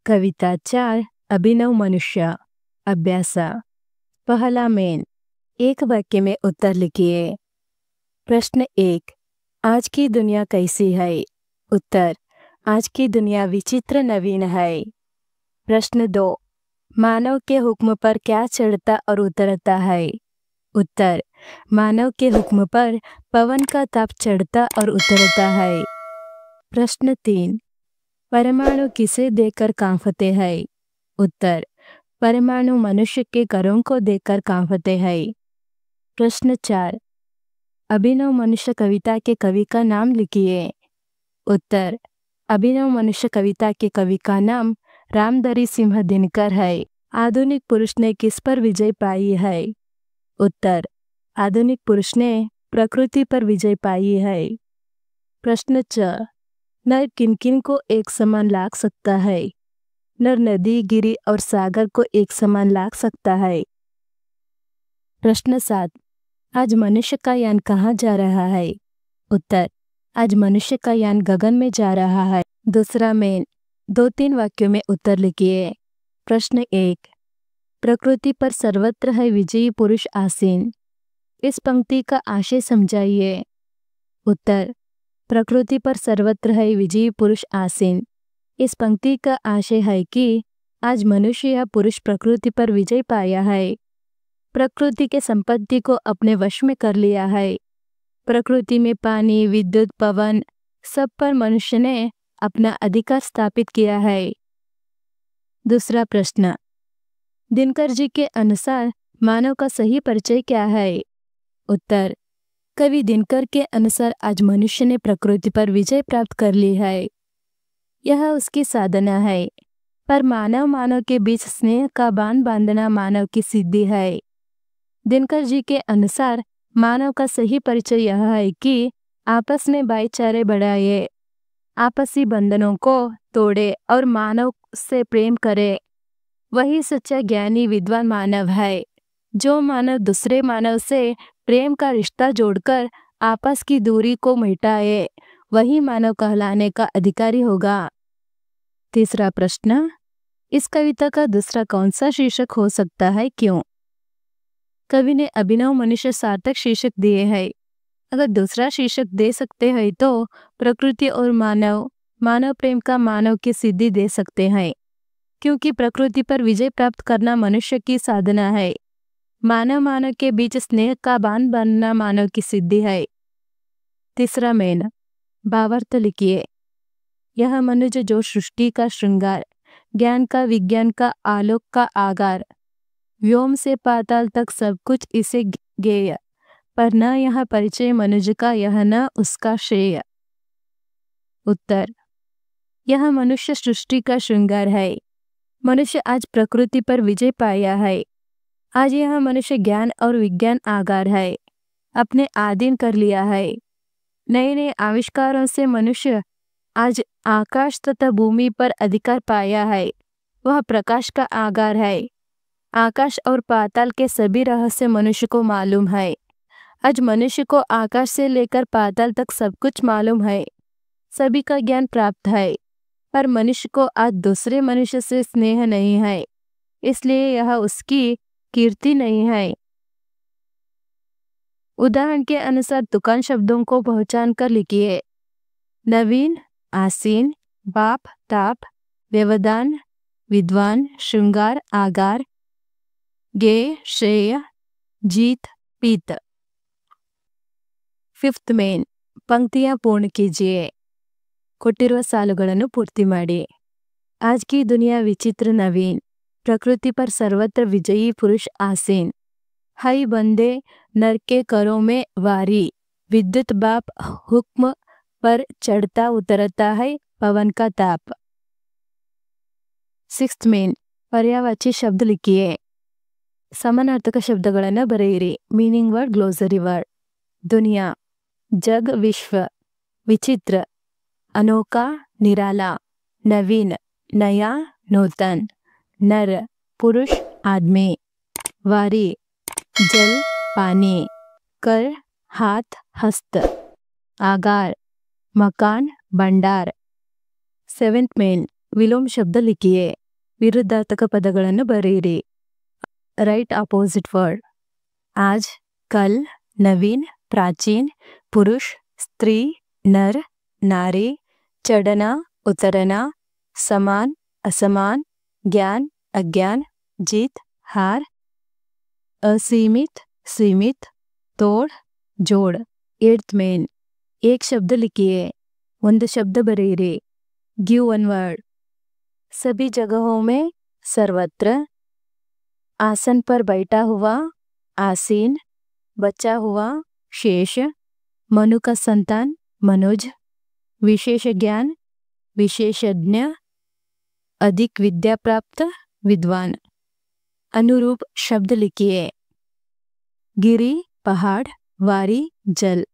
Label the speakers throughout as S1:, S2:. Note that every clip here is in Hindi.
S1: कविता 4 अभिनव मनुष्य। अभ्यास। पहला मेन, एक वाक्य में उत्तर लिखिए। प्रश्न 1, आज की दुनिया कैसी है? उत्तर, आज की दुनिया विचित्र नवीन है। प्रश्न 2, मानव के हुक्म पर क्या चढ़ता और उतरता है? उत्तर, मानव के हुक्म पर पवन का ताप चढ़ता और उतरता है। प्रश्न 3, परमाणु किसे देखकर कांपते हैं? उत्तर, परमाणु मनुष्य के करों को देखकर कांपते हैं। प्रश्न 4, अभिनव मनुष्य कविता के कवि का नाम लिखिए। उत्तर, अभिनव मनुष्य कविता के कवि का नाम रामधरी सिंह दिनकर है। आधुनिक पुरुष ने किस पर विजय पाई है? उत्तर, आधुनिक पुरुष ने प्रकृति पर विजय पाई है। प्रश्न 4, नर किन किन को एक समान लाग सकता है? नर नदी, गिरी और सागर को एक समान लाग सकता है। प्रश्न 7, आज मनुष्य का यान कहाँ जा रहा है? उत्तर, आज मनुष्य का यान गगन में जा रहा है। दूसरा मेन, 2-3 वाक्यों में उत्तर लिखिए। प्रश्न 1, प्रकृति पर सर्वत्र है विजयी पुरुष आसीन। इस पंक्ति का आशय समझाइए। उत्तर, प्रकृति पर सर्वत्र है विजयी पुरुष आसीन। इस पंक्ति का आशय है कि आज मनुष्य या पुरुष प्रकृति पर विजय पाया है, प्रकृति के संपत्ति को अपने वश में कर लिया है। प्रकृति में पानी, विद्युत, पवन सब पर मनुष्य ने अपना अधिकार स्थापित किया है। दूसरा प्रश्न, दिनकर जी के अनुसार मानव का सही परिचय क्या है? उत्तर, कवि दिनकर के अनुसार आज मनुष्य ने प्रकृति पर विजय प्राप्त कर ली है, यह उसकी साधना है। पर मानव के बीच स्नेह का बांध बांधना मानव की सिद्धि है। दिनकर जी के अनुसार मानव का सही परिचय यह है कि आपस में भाईचारे बढ़ाए, आपसी बंधनों को तोड़े और मानव से प्रेम करे। वही सच्चा ज्ञानी विद्वान मानव है। जो मानव दूसरे मानव से प्रेम का रिश्ता जोड़कर आपस की दूरी को मिटाए, वही मानव कहलाने का अधिकारी होगा। तीसरा प्रश्न, इस कविता का दूसरा कौन सा शीर्षक हो सकता है, क्यों? कवि ने अभिनव मनुष्य सार्थक शीर्षक दिए हैं। अगर दूसरा शीर्षक दे सकते हैं तो प्रकृति और मानव प्रेम का मानव की सिद्धि दे सकते हैं, क्योंकि प्रकृति पर विजय प्राप्त करना मनुष्य की साधना है। मानव के बीच स्नेह का बांध बांधना मानव की सिद्धि है। तीसरा मेन, भावार्थ लिखिए। यह मनुष्य जो सृष्टि का श्रृंगार, ज्ञान का, विज्ञान का, आलोक का आगार, व्योम से पाताल तक सब कुछ इसे ज्ञेय, पर न यह परिचय मनुष्य का, यह न उसका श्रेय। उत्तर, यह मनुष्य सृष्टि का श्रृंगार है। मनुष्य आज प्रकृति पर विजय पाया है। आज यह मनुष्य ज्ञान और विज्ञान आगार है, अपने आधीन कर लिया है। नए नए आविष्कारों से मनुष्य आज आकाश तथा भूमि पर अधिकार पाया है। वह प्रकाश का आगार है। आकाश और पाताल के सभी रहस्य मनुष्य को मालूम है। आज मनुष्य को आकाश से लेकर पाताल तक सब कुछ मालूम है, सभी का ज्ञान प्राप्त है। पर मनुष्य को आज दूसरे मनुष्य से स्नेह नहीं है, इसलिए यह उसकी कीर्ति नहीं है। उदाहरण के अनुसार दुकान शब्दों को पहचान कर लिखिए। नवीन, आसीन, बाप, ताप, व्यवधान, विद्वान, श्रृंगार, आगार, गे, श्रेय, जीत, पीत। फिफ्थ मेन, पंक्तियां पूर्ण कीजिए। ಕೊಟ್ಟಿರುವ ಸಾಲುಗಳನ್ನು ಪೂರ್ತಿ ಮಾಡಿ। आज की दुनिया विचित्र नवीन, प्रकृति पर सर्वत्र विजयी पुरुष आसीन, हई बंदे नर के करों में वारी, विद्युत बाप हुक्म पर चढ़ता उतरता है पवन का ताप। सिक्स्थ मेन, पर्यायवाची शब्द लिखिए। समानार्थಕ ಶಬ್ದಗಳನ್ನು ಬರೆಯಿರಿ। Meaning word, glossary word. दुनिया, जग, विश्व, विचित्र, अनोखा, निराला, नवीन, नया, नूतन, नर, पुरुष, आदमी, वारी, जल, पानी, कर, हाथ, हस्त, आगार, मकान, भंडार। सेवेंथ मेन, ವಿಲೋಮ ಶಬ್ದ ಲಿಖಿಯೇ. ವಿರುದ್ಧಾರ್ಥಕ ಪದಗಳನ್ನು ಬರೆಯಿರಿ. Right opposite word. आज, कल, नवीन, प्राचीन, पुरुष, स्त्री, नर, नारी, चढ़ना, उतरना, समान, असमान, ज्ञान, अज्ञान, जीत, हार, असीमित, सीमित, तोड़, जोड़. Eighth main. एक शब्द लिखिए. ಒಂದು ಶಬ್ದ ಬರೆಯಿರಿ. Give one word. सभी जगहों में, सर्वत्र. आसन पर बैठा हुआ, आसीन. बचा हुआ, शेष. मनु का संतान, मनुज. विशेष ज्ञान, विशेषज्ञ. अधिक विद्या प्राप्त, विद्वान. अनुरूप शब्द लिखिए. गिरी, पहाड़. वारी, जल.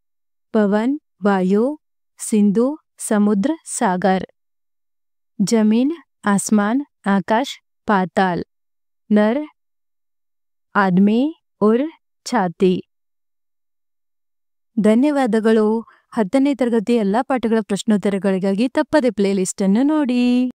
S1: पवन, वायु. सिंधु, समुद्र, सागर. जमीन, आसमान, आकाश, पाताल. नर, आदमी और ಛಾತಿ. ಧನ್ಯವಾದಗಳು. 10ನೇ ತರಗತಿ ಎಲ್ಲ ಪಾಠಗಳ ಪ್ರಶ್ನೋತ್ತರಗಳಿಗಾಗಿ ತಪ್ಪದೆ ಪ್ಲೇಲಿಸ್ಟ್ ಅನ್ನು ನೋಡಿ.